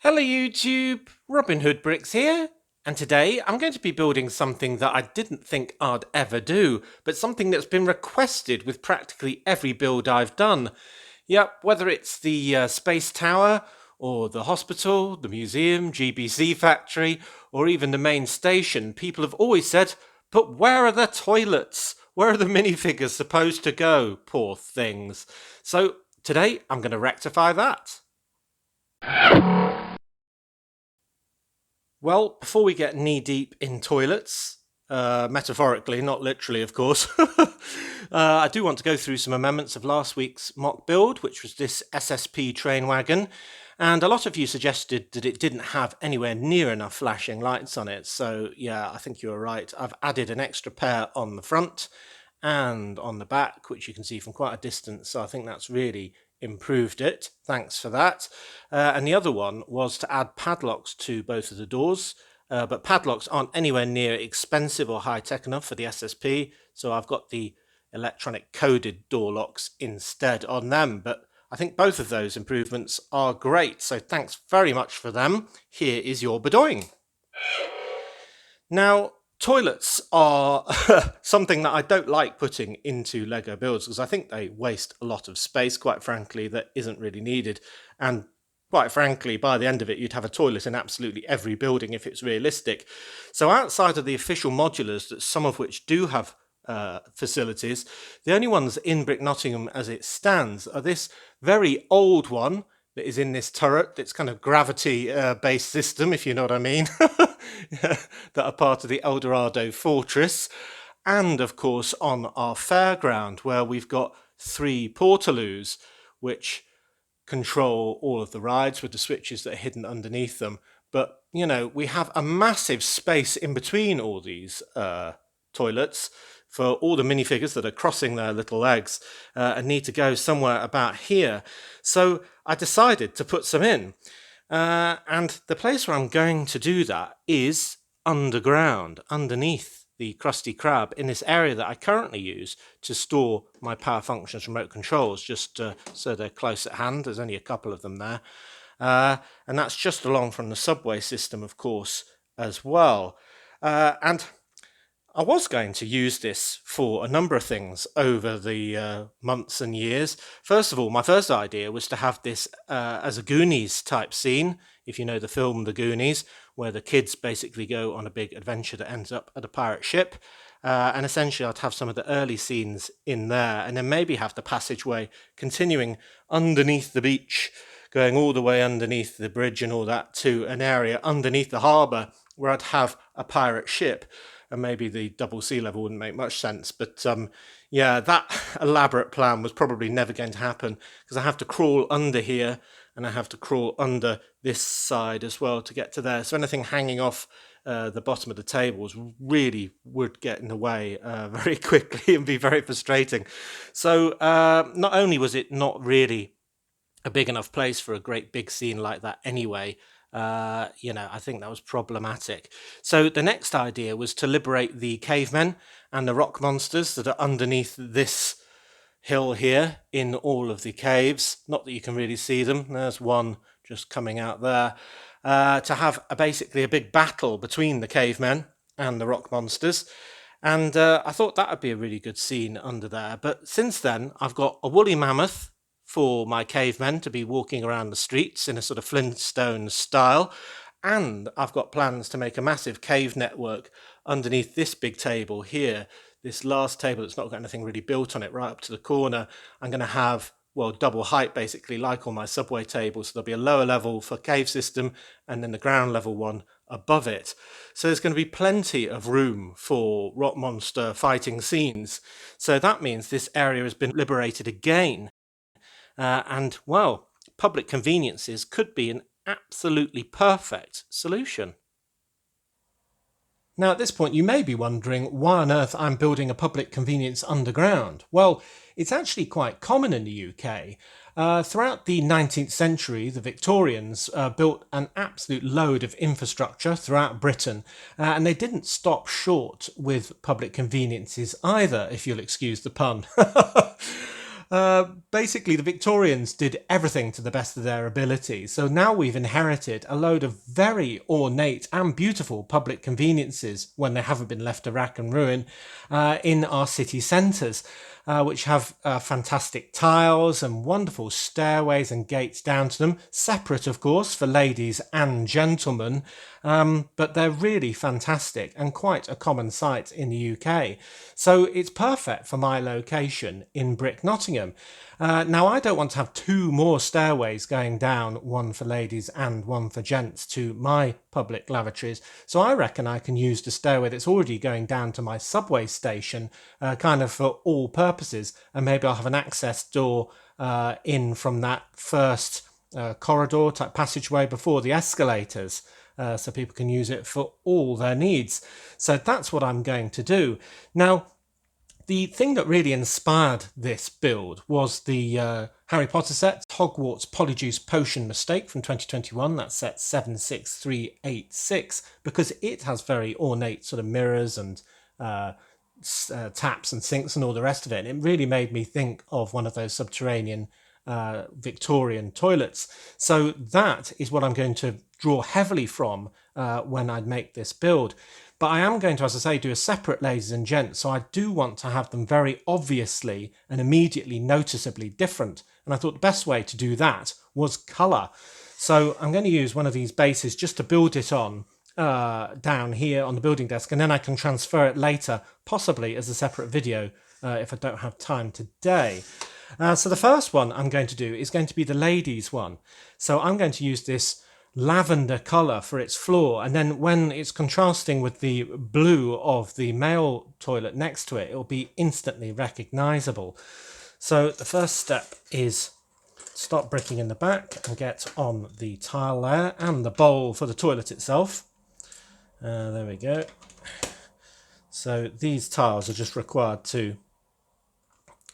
Hello YouTube, Robin Hood Bricks here, and today I'm going to be building something that I didn't think I'd ever do, but something that's been requested with practically every build I've done. Yep, whether it's the space tower, or the hospital, the museum, GBC factory, or even the main station, people have always said, but where are the toilets? Where are the minifigures supposed to go? Poor things. So today I'm going to rectify that. Well, before we get knee deep in toilets, metaphorically, not literally, of course, I do want to go through some amendments of last week's mock build, which was this SSP train wagon. And a lot of you suggested that it didn't have anywhere near enough flashing lights on it. So, yeah, I think you were right. I've added an extra pair on the front and on the back, which you can see from quite a distance. So I think that's really improved it. Thanks for that. And the other one was to add padlocks to both of the doors. But padlocks aren't anywhere near expensive or high-tech enough for the SSP, so I've got the electronic coded door locks instead on them. But I think both of those improvements are great, so thanks very much for them. Here is your bedoing. Now, toilets are something that I don't like putting into Lego builds because I think they waste a lot of space, quite frankly, that isn't really needed. And quite frankly, by the end of it, you'd have a toilet in absolutely every building if it's realistic. So outside of the official modulars, that some of which do have facilities, the only ones in Brick Nottingham as it stands are this very old one that is in this turret that's kind of gravity based system, if you know what I mean, that are part of the Eldorado Fortress, and of course on our fairground where we've got 3 portaloos which control all of the rides with the switches that are hidden underneath them. But, you know, we have a massive space in between all these toilets for all the minifigures that are crossing their little legs and need to go somewhere about here. So I decided to put some in. And the place where I'm going to do that is underground, underneath the Krusty Krab, in this area that I currently use to store my power functions remote controls, just so they're close at hand. There's only a couple of them there. And that's just along from the subway system, of course, as well. And I was going to use this for a number of things over the months and years. First of all, my first idea was to have this as a Goonies type scene, if you know the film The Goonies, where the kids basically go on a big adventure that ends up at a pirate ship. And essentially I'd have some of the early scenes in there, and then maybe have the passageway continuing underneath the beach, going all the way underneath the bridge and all that to an area underneath the harbour where I'd have a pirate ship. And maybe the double sea level wouldn't make much sense. But yeah, that elaborate plan was probably never going to happen because I have to crawl under here and I have to crawl under this side as well to get to there. So anything hanging off the bottom of the tables really would get in the way very quickly and be very frustrating. So not only was it not really a big enough place for a great big scene like that anyway, you know, I think that was problematic. So the next idea was to liberate the cavemen and the rock monsters that are underneath this hill here in all of the caves. Not that you can really see them. There's one just coming out there. To have basically a big battle between the cavemen and the rock monsters. And I thought that would be a really good scene under there. But since then, I've got a woolly mammoth for my cavemen to be walking around the streets in a sort of Flintstone style. And I've got plans to make a massive cave network underneath this big table here. This last table that's not got anything really built on it, right up to the corner. I'm going to have, well, double height basically, like all my subway tables. So there'll be a lower level for cave system and then the ground level one above it. So there's going to be plenty of room for rock monster fighting scenes. So that means this area has been liberated again. And, well, public conveniences could be an absolutely perfect solution. Now, at this point, you may be wondering why on earth I'm building a public convenience underground. Well, it's actually quite common in the UK. Throughout the 19th century, the Victorians built an absolute load of infrastructure throughout Britain, and they didn't stop short with public conveniences either, if you'll excuse the pun. Basically, the Victorians did everything to the best of their ability. So now we've inherited a load of very ornate and beautiful public conveniences when they haven't been left to rack and ruin in our city centres, which have fantastic tiles and wonderful stairways and gates down to them, separate, of course, for ladies and gentlemen. But they're really fantastic and quite a common sight in the UK. So it's perfect for my location in Brick Nottingham. Now, I don't want to have two more stairways going down, one for ladies and one for gents, to my public lavatories. So I reckon I can use the stairway that's already going down to my subway station, kind of for all purposes. And maybe I'll have an access door in from that first corridor type passageway before the escalators. So people can use it for all their needs. So that's what I'm going to do. Now, the thing that really inspired this build was the Harry Potter set, Hogwarts Polyjuice Potion Mistake from 2021. That's set 76386, because it has very ornate sort of mirrors and taps and sinks and all the rest of it. And it really made me think of one of those subterranean Victorian toilets. So that is what I'm going to draw heavily from when I make this build. But I am going to, as I say, do a separate ladies and gents, so I do want to have them very obviously and immediately noticeably different. And I thought the best way to do that was colour. So I'm going to use one of these bases just to build it on down here on the building desk, and then I can transfer it later, possibly as a separate video if I don't have time today. So the first one I'm going to do is going to be the ladies one. So I'm going to use this lavender colour for its floor, and then when it's contrasting with the blue of the male toilet next to it, it'll be instantly recognisable. So the first step is stop bricking in the back and get on the tile layer and the bowl for the toilet itself. There we go. So these tiles are just required to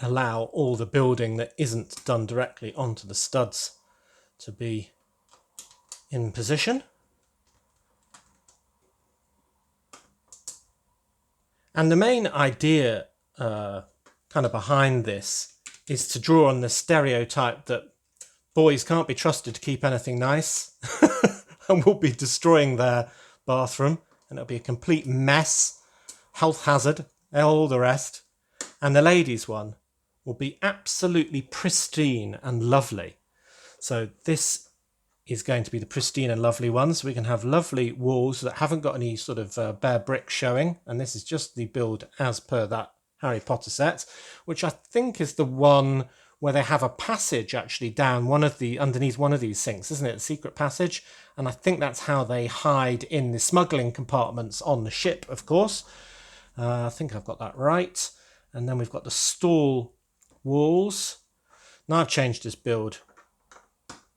allow all the building that isn't done directly onto the studs to be in position. And the main idea kind of behind this is to draw on the stereotype that boys can't be trusted to keep anything nice and will be destroying their bathroom, and it'll be a complete mess, health hazard, all the rest. And the ladies one will be absolutely pristine and lovely. So this is going to be the pristine and lovely one, so we can have lovely walls that haven't got any sort of bare brick showing, and this is just the build as per that Harry Potter set, which I think is the one where they have a passage actually down underneath one of these sinks, isn't it? A secret passage, and I think that's how they hide in the smuggling compartments on the ship, of course. I think I've got that right. And then we've got the stall walls. Now I've changed this build,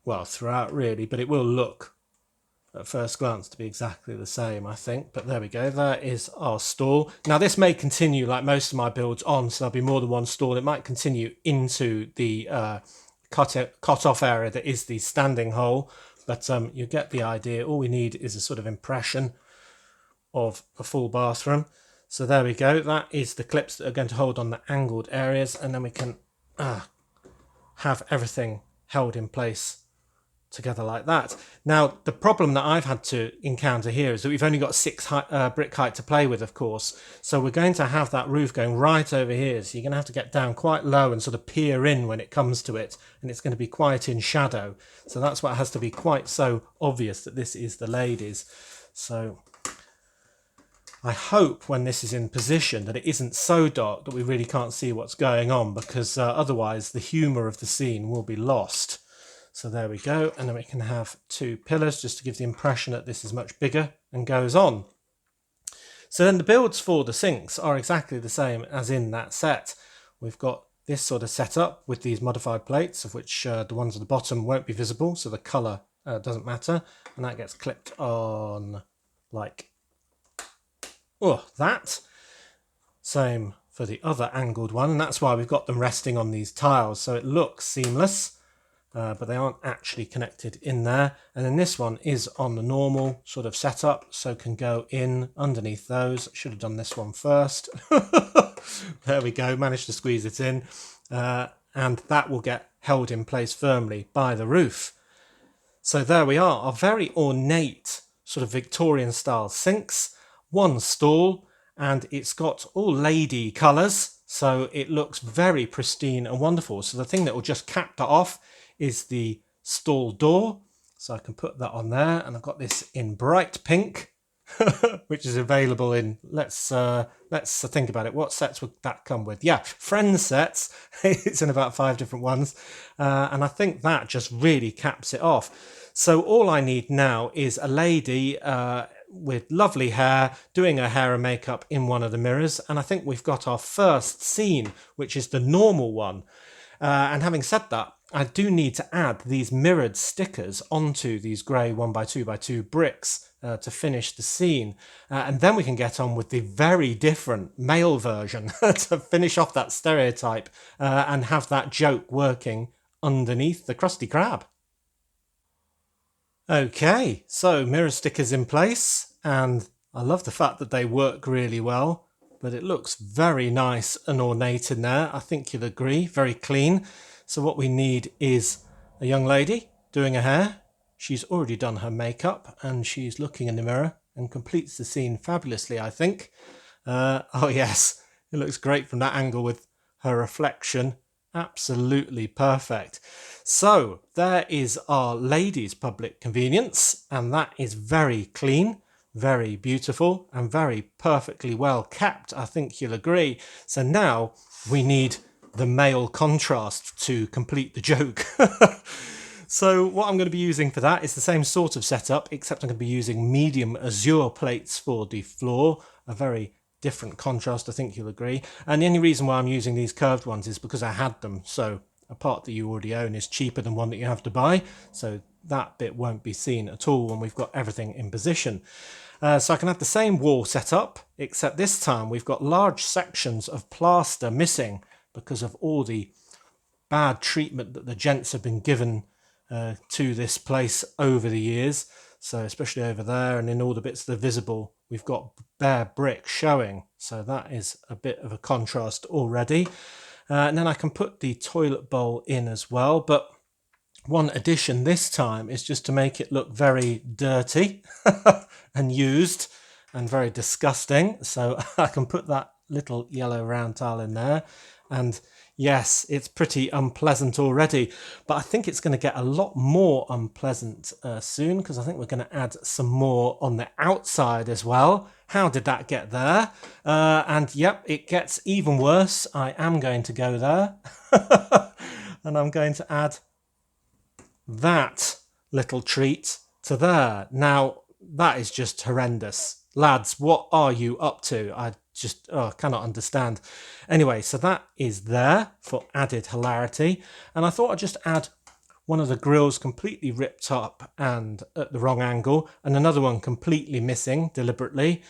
well, throughout really, but it will look at first glance to be exactly the same, I think. But there we go, there is our stall. Now this may continue like most of my builds on, so there'll be more than one stall. It might continue into the cut off area that is the standing hole, but you get the idea. All we need is a sort of impression of a full bathroom. So there we go, that is the clips that are going to hold on the angled areas, and then we can have everything held in place together like that. Now, the problem that I've had to encounter here is that we've only got 6 brick height to play with, of course. So we're going to have that roof going right over here. So you're going to have to get down quite low and sort of peer in when it comes to it. And it's going to be quite in shadow. So that's why it has to be quite so obvious that this is the ladies. So I hope when this is in position that it isn't so dark that we really can't see what's going on, because otherwise the humour of the scene will be lost. So there we go, and then we can have 2 pillars just to give the impression that this is much bigger and goes on. So then the builds for the sinks are exactly the same as in that set. We've got this sort of setup with these modified plates, of which the ones at the bottom won't be visible, so the colour doesn't matter, and that gets clipped on like that. Same for the other angled one, and that's why we've got them resting on these tiles, so it looks seamless. But they aren't actually connected in there. And then this one is on the normal sort of setup, so can go in underneath those. Should have done this one first. There we go, managed to squeeze it in. and that will get held in place firmly by the roof. So there we are, our very ornate sort of Victorian style sinks, one stall, and it's got all lady colours, so it looks very pristine and wonderful. So the thing that will just cap that off is the stall door. So I can put that on there, and I've got this in bright pink, which is available in, let's think about it. What sets would that come with? Yeah, friend sets. It's in about 5 different ones. And I think that just really caps it off. So all I need now is a lady with lovely hair doing her hair and makeup in one of the mirrors. And I think we've got our first scene, which is the normal one. And having said that, I do need to add these mirrored stickers onto these grey 1x2x2 bricks to finish the scene. And then we can get on with the very different male version to finish off that stereotype and have that joke working underneath the Krusty Krab. Okay, so mirror stickers in place, and I love the fact that they work really well, but it looks very nice and ornate in there. I think you'll agree, very clean. So what we need is a young lady doing her hair. She's already done her makeup and she's looking in the mirror and completes the scene fabulously, I think. Oh yes, it looks great from that angle with her reflection. Absolutely perfect. So there is our ladies' public convenience, and that is very clean, very beautiful, and very perfectly well kept. I think you'll agree. So now we need the male contrast to complete the joke. So what I'm going to be using for that is the same sort of setup, except I'm going to be using medium azure plates for the floor, a very different contrast, I think you'll agree. And the only reason why I'm using these curved ones is because I had them. So a part that you already own is cheaper than one that you have to buy. So that bit won't be seen at all when we've got everything in position. So I can have the same wall set up, except this time we've got large sections of plaster missing because of all the bad treatment that the gents have been given to this place over the years. So especially over there and in all the bits that are visible, we've got bare brick showing. So that is a bit of a contrast already. And then I can put the toilet bowl in as well. But one addition this time is just to make it look very dirty and used and very disgusting. So I can put that little yellow round tile in there. And yes, it's pretty unpleasant already, but I think it's going to get a lot more unpleasant soon, because I think we're going to add some more on the outside as well. How did that get there? And yep, it gets even worse. I am going to go there and I'm going to add that little treat to there. Now, that is just horrendous. Lads, what are you up to? I just cannot understand. Anyway, so that is there for added hilarity. And I thought I'd just add one of the grills completely ripped up and at the wrong angle, and another one completely missing deliberately.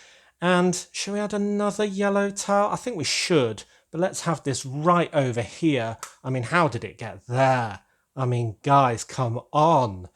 And shall we add another yellow tile? I think we should, but let's have this right over here. I mean, how did it get there? I mean, guys, come on.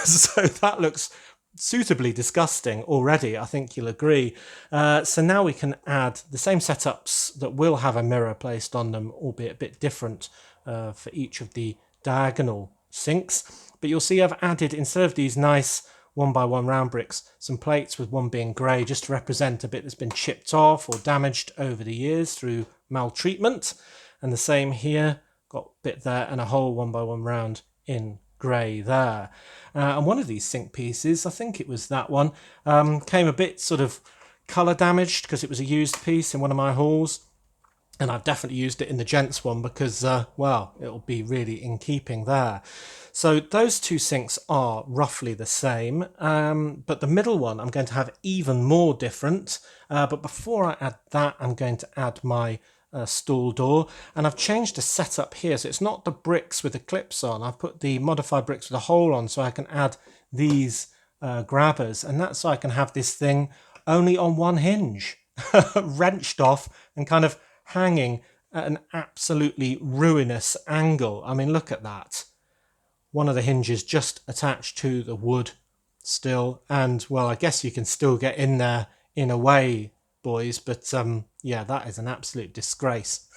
So that looks suitably disgusting already, I think you'll agree. So now we can add the same setups that will have a mirror placed on them, albeit a bit different for each of the diagonal sinks. But you'll see I've added, instead of these nice 1x1 round bricks, some plates with one being grey, just to represent a bit that's been chipped off or damaged over the years through maltreatment. And the same here, got a bit there and a whole 1x1 round in grey there. And one of these sink pieces, I think it was that one, came a bit sort of colour damaged because it was a used piece in one of my hauls. And I've definitely used it in the gents one because, well, it'll be really in keeping there. So those two sinks are roughly the same, but the middle one I'm going to have even more different. But before I add that, I'm going to add my stall door, and I've changed the setup here, so it's not the bricks with the clips on. I've put the modified bricks with a hole on, so I can add these grabbers, and that's so I can have this thing only on one hinge, wrenched off and kind of hanging at an absolutely ruinous angle. I mean, look at that. One of the hinges just attached to the wood still, and well, I guess you can still get in there in a way, boys, but yeah, that is an absolute disgrace.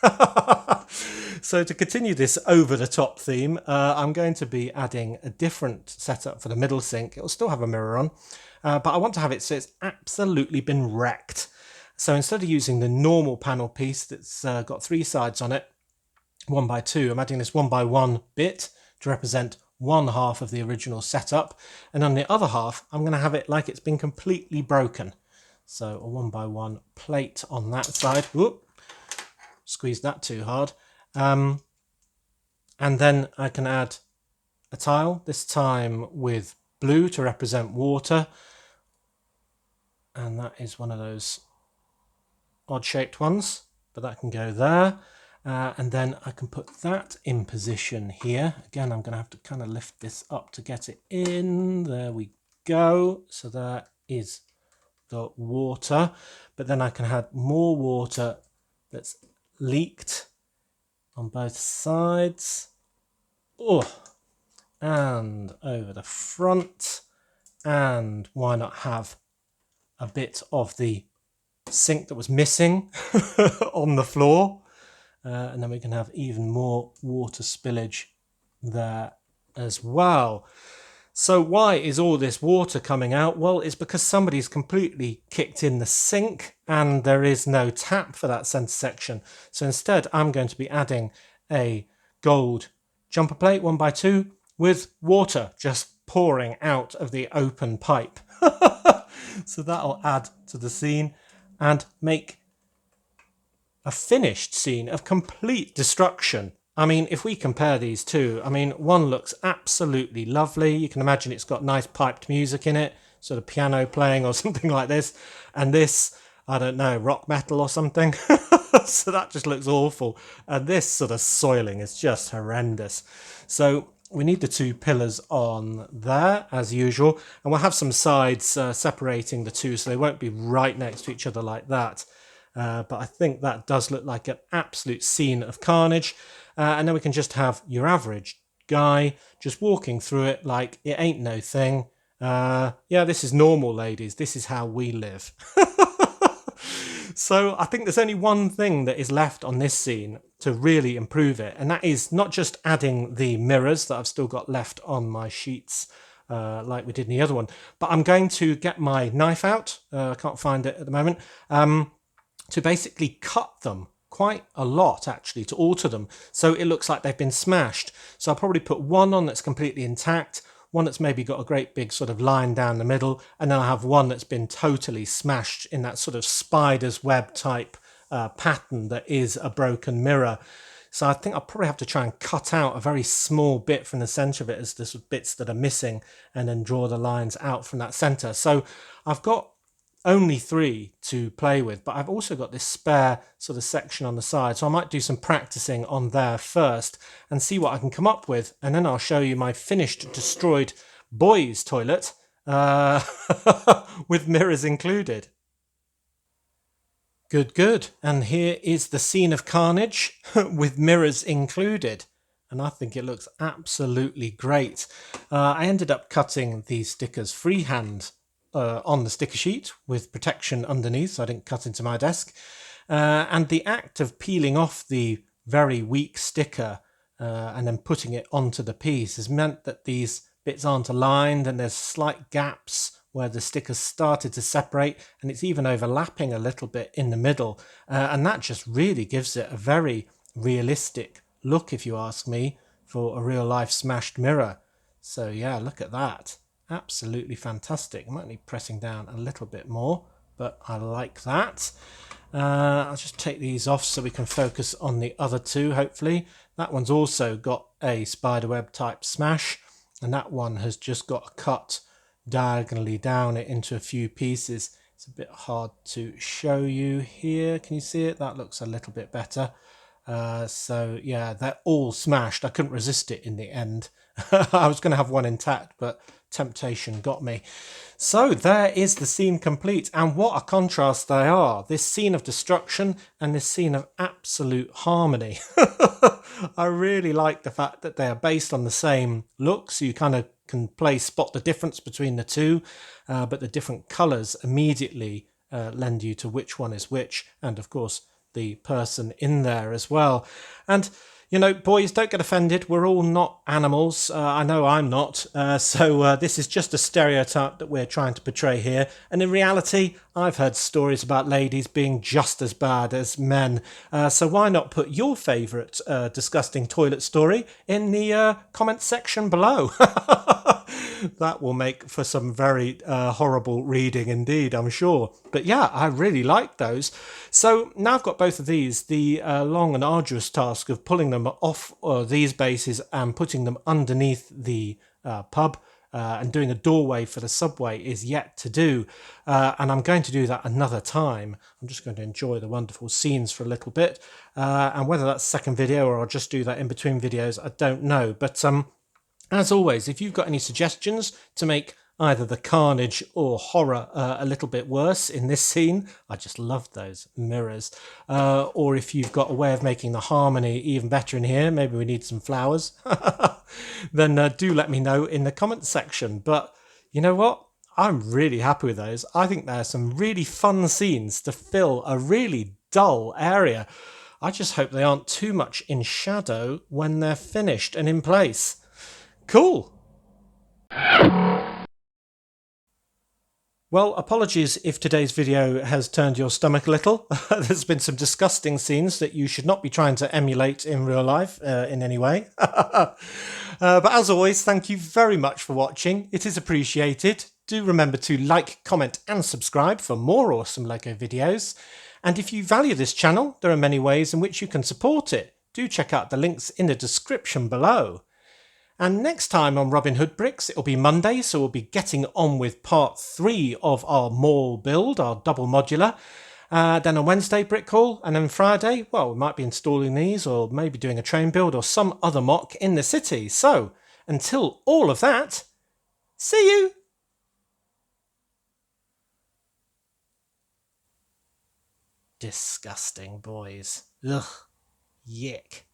So to continue this over-the-top theme, I'm going to be adding a different setup for the middle sink. It'll still have a mirror on, but I want to have it so it's absolutely been wrecked. So instead of using the normal panel piece that's got 3 sides on it, 1x2, I'm adding this 1x1 bit to represent one half of the original setup, and on the other half I'm going to have it like it's been completely broken. So a 1x1 plate on that side. Whoop, squeeze that too hard. And then I can add a tile, this time with blue to represent water, and that is one of those odd shaped ones, but that can go there. And then I can put that in position here. Again, I'm going to have to kind of lift this up to get it in. There we go. So there is the water, but then I can add more water that's leaked on both sides. Oh, and over the front. And why not have a bit of the sink that was missing on the floor? And then we can have even more water spillage there as well. So why is all this water coming out? Well, it's because somebody's completely kicked in the sink and there is no tap for that centre section. So instead, I'm going to be adding a gold jumper plate 1x2 with water just pouring out of the open pipe. So that'll add to the scene and make a finished scene of complete destruction. I mean, if we compare these two, I mean, one looks absolutely lovely. You can imagine it's got nice piped music in it, sort of piano playing or something like this. And this, I don't know, rock metal or something. So that just looks awful. And this sort of soiling is just horrendous. So we need the 2 pillars on there as usual. And we'll have some sides separating the two so they won't be right next to each other like that. But I think that does look like an absolute scene of carnage. And then we can just have your average guy just walking through it like it ain't no thing. Yeah, this is normal, ladies. This is how we live. So I think there's only one thing that is left on this scene to really improve it. And that is not just adding the mirrors that I've still got left on my sheets like we did in the other one, but I'm going to get my knife out. I can't find it at the moment. To basically cut them quite a lot, actually, to alter them so it looks like they've been smashed. So I'll probably put one on that's completely intact, one that's maybe got a great big sort of line down the middle, and then I'll have one that's been totally smashed in that sort of spider's web type pattern that is a broken mirror. So I think I'll probably have to try and cut out a very small bit from the centre of it as the sort of bits that are missing, and then draw the lines out from that centre. So I've got only 3 to play with, but I've also got this spare sort of section on the side, so I might do some practicing on there first and see what I can come up with, and then I'll show you my finished destroyed boys toilet with mirrors included. Good. And here is the scene of carnage with mirrors included, and I think it looks absolutely great. I ended up cutting these stickers freehand on the sticker sheet with protection underneath, so I didn't cut into my desk. And the act of peeling off the very weak sticker and then putting it onto the piece has meant that these bits aren't aligned and there's slight gaps where the sticker started to separate, and it's even overlapping a little bit in the middle. And that just really gives it a very realistic look, if you ask me, for a real life smashed mirror. So yeah, look at that. Absolutely fantastic. I might need pressing down a little bit more, but I like that. I'll just take these off so we can focus on the other 2, hopefully. That one's also got a spiderweb type smash, and that one has just got a cut diagonally down it into a few pieces. It's a bit hard to show you here. Can you see it? That looks a little bit better. So yeah, they're all smashed. I couldn't resist it in the end. I was going to have one intact, but temptation got me. So there is the scene complete, and what a contrast they are. This scene of destruction and this scene of absolute harmony. I really like the fact that they are based on the same look, so you kind of can spot the difference between the two, but the different colours immediately lend you to which one is which, and of course the person in there as well. And boys, don't get offended. We're all not animals. I know I'm not. So this is just a stereotype that we're trying to portray here. And in reality, I've heard stories about ladies being just as bad as men. So why not put your favourite disgusting toilet story in the comment section below? That will make for some very horrible reading indeed, I'm sure. But yeah, I really like those. So now I've got both of these. The long and arduous task of pulling them off these bases and putting them underneath the pub and doing a doorway for the subway is yet to do. And I'm going to do that another time. I'm just going to enjoy the wonderful scenes for a little bit. And whether that's second video or I'll just do that in between videos, I don't know. But as always, if you've got any suggestions to make either the carnage or horror a little bit worse in this scene, I just love those mirrors, or if you've got a way of making the harmony even better in here, maybe we need some flowers, then do let me know in the comments section. But you know what? I'm really happy with those. I think there are some really fun scenes to fill a really dull area. I just hope they aren't too much in shadow when they're finished and in place. Cool. Well, apologies if today's video has turned your stomach a little. There's been some disgusting scenes that you should not be trying to emulate in real life in any way. But as always, thank you very much for watching. It is appreciated. Do remember to like, comment and subscribe for more awesome LEGO videos. And if you value this channel, there are many ways in which you can support it. Do check out the links in the description below. And next time on Robin Hood Bricks, it'll be Monday, so we'll be getting on with part 3 of our mall build, our double modular. Then on Wednesday, brick haul, and then Friday, well, we might be installing these or maybe doing a train build or some other MOC in the city. So, until all of that, see you! Disgusting boys. Ugh. Yick.